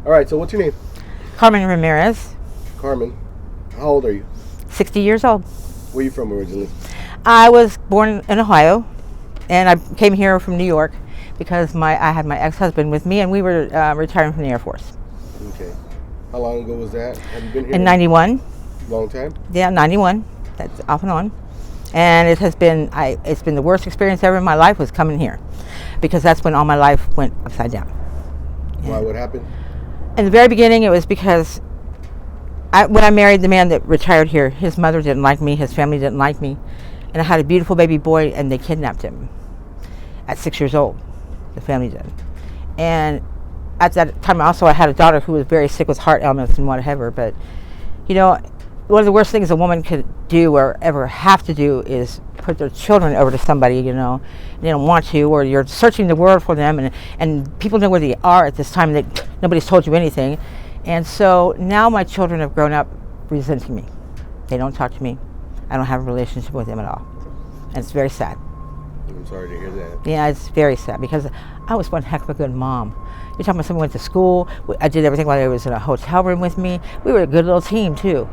All right, so what's your name? Carmen Ramirez, Carmen. How old are you? 60 years old. Where are you from originally? I was born in Ohio, and I came here from New York because I had my ex-husband with me, and we were retiring from the Air Force. Okay. How long ago was that? Have you been here? In 91. Long time? Yeah, 91. That's off and on. And it has been, it's been the worst experience ever in my life was coming here, because that's when all my life went upside down. Why? What happened? In the very beginning, it was because when I married the man that retired here, his mother didn't like me, his family didn't like me, and I had a beautiful baby boy, and they kidnapped him at 6 years old. The family did. And at that time, also, I had a daughter who was very sick with heart ailments and whatever. But, you know, one of the worst things a woman could do or ever have to do is put their children over to somebody, you know, they don't want to, or you're searching the world for them, and people know where they are at this time, that nobody's told you anything. And so now my children have grown up resenting me. They don't talk to me. I don't have a relationship with them at all. And it's very sad. I'm sorry to hear that. Yeah, it's very sad, because I was one heck of a good mom. You're talking about someone went to school. I did everything while they was in a hotel room with me. We were a good little team too.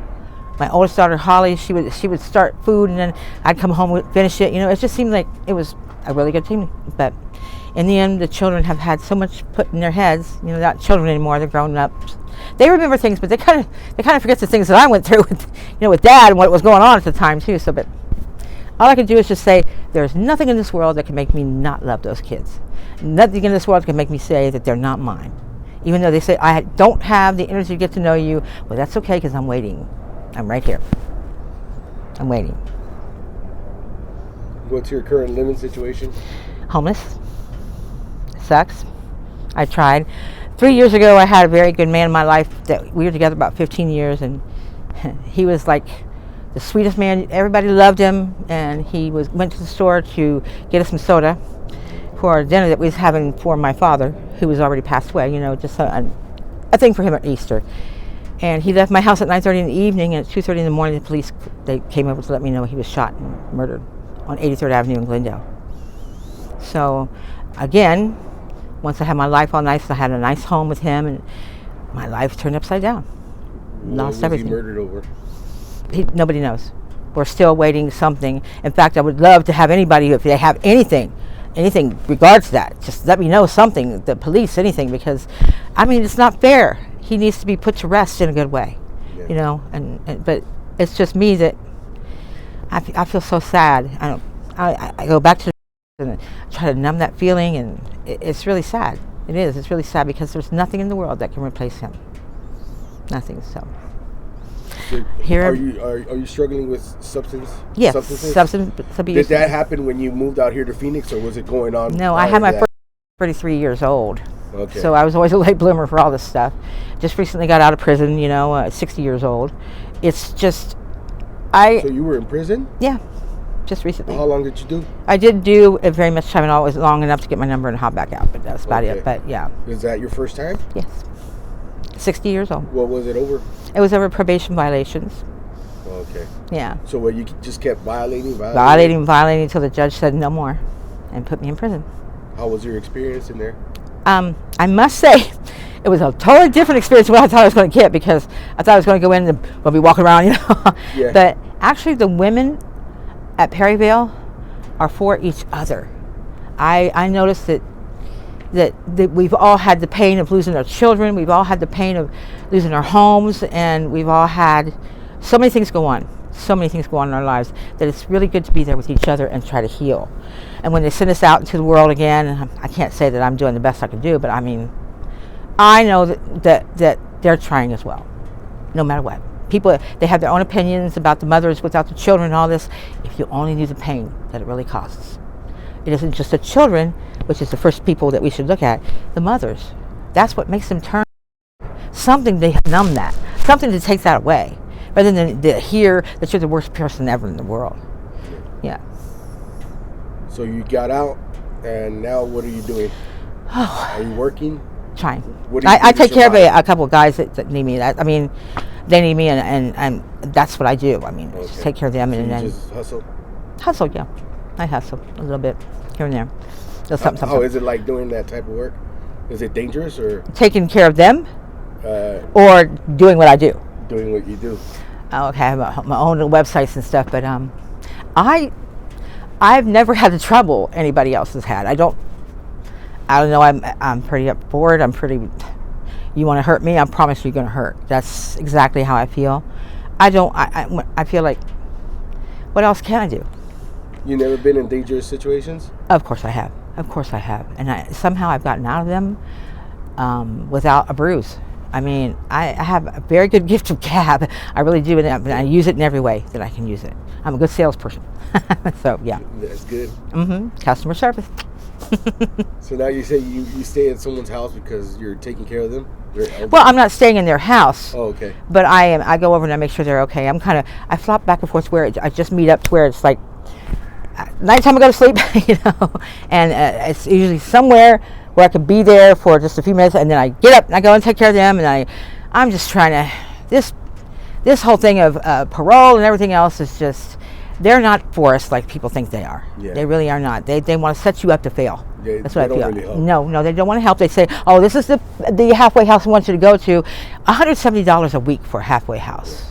My oldest daughter, Holly, she would start food, and then I'd come home and finish it. You know, it just seemed like it was a really good team. But in the end, the children have had so much put in their heads. You know, they're not children anymore. They're grown up. They remember things, but they kind of forget the things that I went through with Dad and what was going on at the time too. So, but all I can do is just say there's nothing in this world that can make me not love those kids. Nothing in this world can make me say that they're not mine. Even though they say I don't have the energy to get to know you, well, that's okay, because I'm waiting. I'm right here. I'm waiting. What's your current living situation? Homeless. Sucks. I tried. 3 years ago, I had a very good man in my life that we were together about 15 years, and he was like the sweetest man. Everybody loved him, and he went to the store to get us some soda for our dinner that we was having for my father, who was already passed away. You know, just a thing for him at Easter. And he left my house at 9:30 in the evening, and at 2:30 in the morning, the police they came over to let me know he was shot and murdered on 83rd Avenue in Glendale. So, again, once I had my life all nice, I had a nice home with him, and my life turned upside down. Lost everything. What was he murdered over? Nobody knows. We're still waiting something. In fact, I would love to have anybody, if they have anything regards to that, just let me know something, the police, anything, because, I mean, it's not fair. He needs to be put to rest in a good way, yeah. You know, but it's just me that I feel so sad. I go back to and try to numb that feeling, and it's really sad. It is. It's really sad, because there's nothing in the world that can replace him. Nothing. So here, are you struggling with substance? Yes, substance abuse. Did that happen when you moved out here to Phoenix, or was it going on? No, I had my first 33 years old. Okay. So I was always a late bloomer for all this stuff. Just recently got out of prison, you know, at 60 years old. It's just, So you were in prison? Yeah, just recently. How long did you do? I did do a very much time, and always long enough to get my number and hop back out, but that's about it. But yeah. Is that your first time? Yes. 60 years old. What was it over? It was over probation violations. Okay. Yeah. So what, you just kept violating until the judge said no more and put me in prison. How was your experience in there? I must say, it was a totally different experience than what I thought I was going to get, because I thought I was going to go in and we'll be walking around, you know. Yeah. But actually, the women at Perryville are for each other. I noticed that we've all had the pain of losing our children. We've all had the pain of losing our homes, and we've all had so many things go on. So many things go on in our lives, that it's really good to be there with each other and try to heal. And when they send us out into the world again, I can't say that I'm doing the best I can do, but I mean, I know that they're trying as well, no matter what. People, they have their own opinions about the mothers without the children and all this. If you only knew the pain that it really causes. It isn't just the children, which is the first people that we should look at, the mothers. That's what makes them turn. Something to numb that, something to take that away, rather than to hear that you're the worst person ever in the world. Yeah. So you got out, and now what are you doing? Are you working? Trying. What do you I take care of a couple of guys that need me. They need me, and that's what I do. I mean, just take care of them, so and then just hustle. Hustle, yeah. I hustle a little bit here and there. Just something. How is it like doing that type of work? Is it dangerous, or taking care of them? or doing what I do. Doing what you do. Okay, I have my own little websites and stuff, but I've never had the trouble anybody else has had. I don't know. I'm pretty up for it. I'm pretty. You want to hurt me? I promise you're going to hurt. That's exactly how I feel. I feel like, what else can I do? You never been in dangerous situations? Of course I have. And somehow I've gotten out of them without a bruise. I mean, I have a very good gift of gab. I really do, and I use it in every way that I can use it. I'm a good salesperson. So, yeah. That's good. Customer service. So now you say you stay at someone's house because you're taking care of them? Well, I'm not staying in their house. Oh, okay. But I go over and I make sure they're okay. I flop back and forth where I just meet up to where it's like nighttime I go to sleep, and it's usually somewhere where I could be there for just a few minutes, and then I get up and I go and take care of them, and I'm just trying to, this whole thing of parole and everything else is just, they're not for us like people think they are. Yeah. They really are not. They want to set you up to fail. That's what I feel. Really no, they don't want to help. They say, oh, this is the halfway house we want you to go to. $170 a week for a halfway house.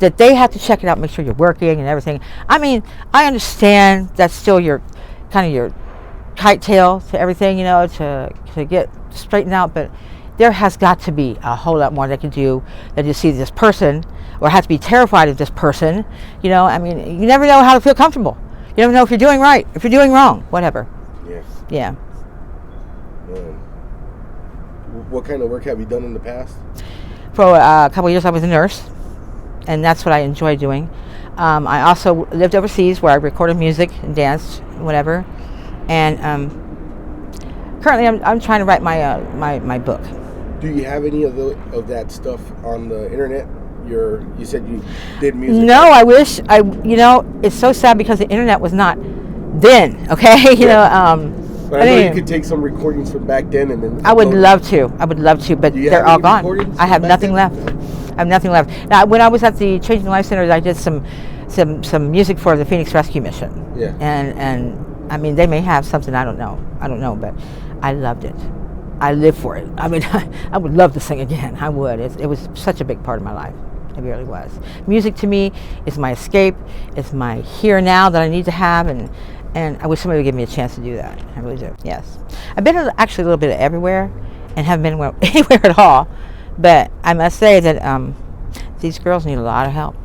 That they have to check it out, make sure you're working and everything. I mean, I understand that's still your kite tail to everything, to get straightened out, but there has got to be a whole lot more they can do than to see this person or have to be terrified of this person. I mean, you never know how to feel comfortable. You never know if you're doing right, if you're doing wrong, whatever. Yeah. What kind of work have you done in the past? For a couple of years I was a nurse, and that's what I enjoy doing. I also lived overseas where I recorded music and danced, whatever. And currently I'm trying to write my book. Do you have any of that stuff on the internet? You said you did music. No, I wish it's so sad because the internet was not then, okay? But I know you could take some recordings from back then and then. I would love to, but they're all gone. I have nothing left. Now, when I was at the Changing Life Centers, I did some music for the Phoenix Rescue Mission. Yeah. And I mean, they may have something, I don't know, but I loved it. I live for it. I mean, I would love to sing again. I would. It was such a big part of my life. It really was. Music to me is my escape. It's my here now that I need to have, and I wish somebody would give me a chance to do that. I really do. Yes. I've been actually a little bit of everywhere and haven't been anywhere at all. But I must say that these girls need a lot of help.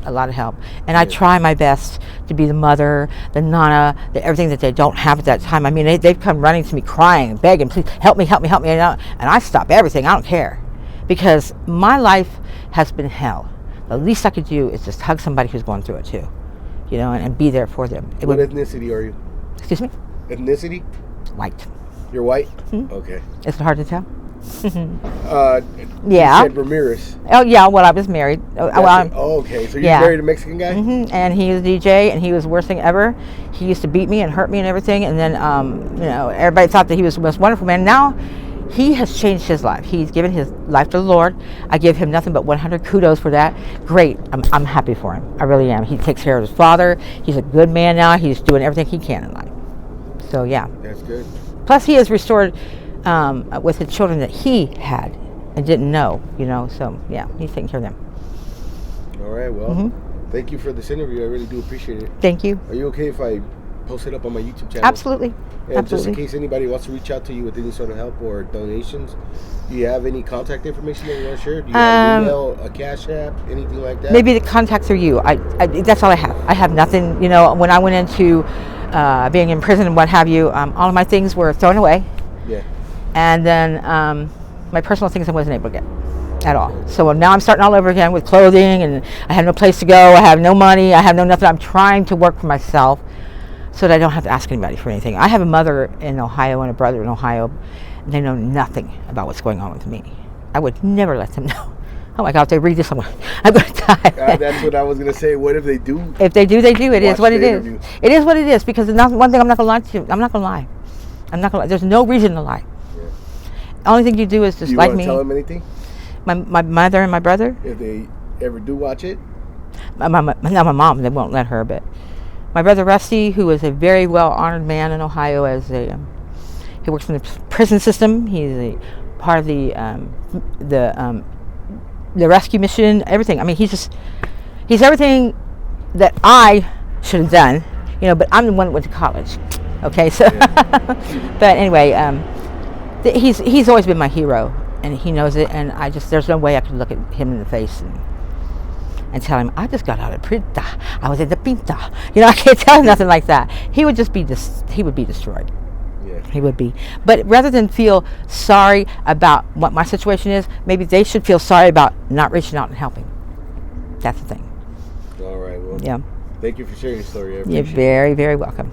And I try my best to be the mother, the nana, everything that they don't have at that time. I mean, they've come running to me crying and begging, please help me. And I stop everything. I don't care. Because my life has been hell. The least I could do is just hug somebody who's going through it too. And be there for them. What ethnicity are you? Excuse me? Ethnicity? White. You're white? Mm-hmm. Okay. Is it hard to tell? Yeah. You said Ramirez. Oh, yeah. Well, I was married. Okay. So you married a Mexican guy? Mm-hmm. And he was a DJ, and he was the worst thing ever. He used to beat me and hurt me and everything. And then, everybody thought that he was the most wonderful man. Now, he has changed his life. He's given his life to the Lord. I give him nothing but 100 kudos for that. Great. I'm happy for him. I really am. He takes care of his father. He's a good man now. He's doing everything he can in life. So, yeah. That's good. Plus, he has restored with the children that he had and didn't know, So, yeah, he's taking care of them. All right. Well, thank you for this interview. I really do appreciate it. Thank you. Are you okay if I post it up on my YouTube channel? Absolutely. And just in case anybody wants to reach out to you with any sort of help or donations, do you have any contact information that you want to share? Do you have an email, a Cash App, anything like that? Maybe the contact through you. I that's all I have. I have nothing. When I went into being in prison and what have you, all of my things were thrown away. Yeah. And then my personal things I wasn't able to get at all. So now I'm starting all over again with clothing, and I have no place to go. I have no money. I have no nothing. I'm trying to work for myself, so that I don't have to ask anybody for anything. I have a mother in Ohio and a brother in Ohio, and they know nothing about what's going on with me. I would never let them know. Oh my God, if they read this, I'm going to die. That's what I was going to say. What if they do? If they do, they do. It is what it is. It is what it is, because one thing I'm not going to lie to you. I'm not going to lie. There's no reason to lie. Yeah. The only thing you do is just like me. Do you want to tell them anything? My mother and my brother? If they ever do watch it? Not my mom. They won't let her, but my brother Rusty, who is a very well-honored man in Ohio, he works in the prison system. He's a part of the rescue mission, everything. I mean, he's everything that I should have done, but I'm the one that went to college. Okay, so, but anyway, he's always been my hero, and he knows it, and there's no way I could look at him in the face and tell him, I just got out of prison, I was in the pinta. I can't tell him nothing like that. He would just be he would be destroyed. Yeah. He would be. But rather than feel sorry about what my situation is, maybe they should feel sorry about not reaching out and helping. That's the thing. All right. Well, yeah. Thank you for sharing your story. You're very, very welcome.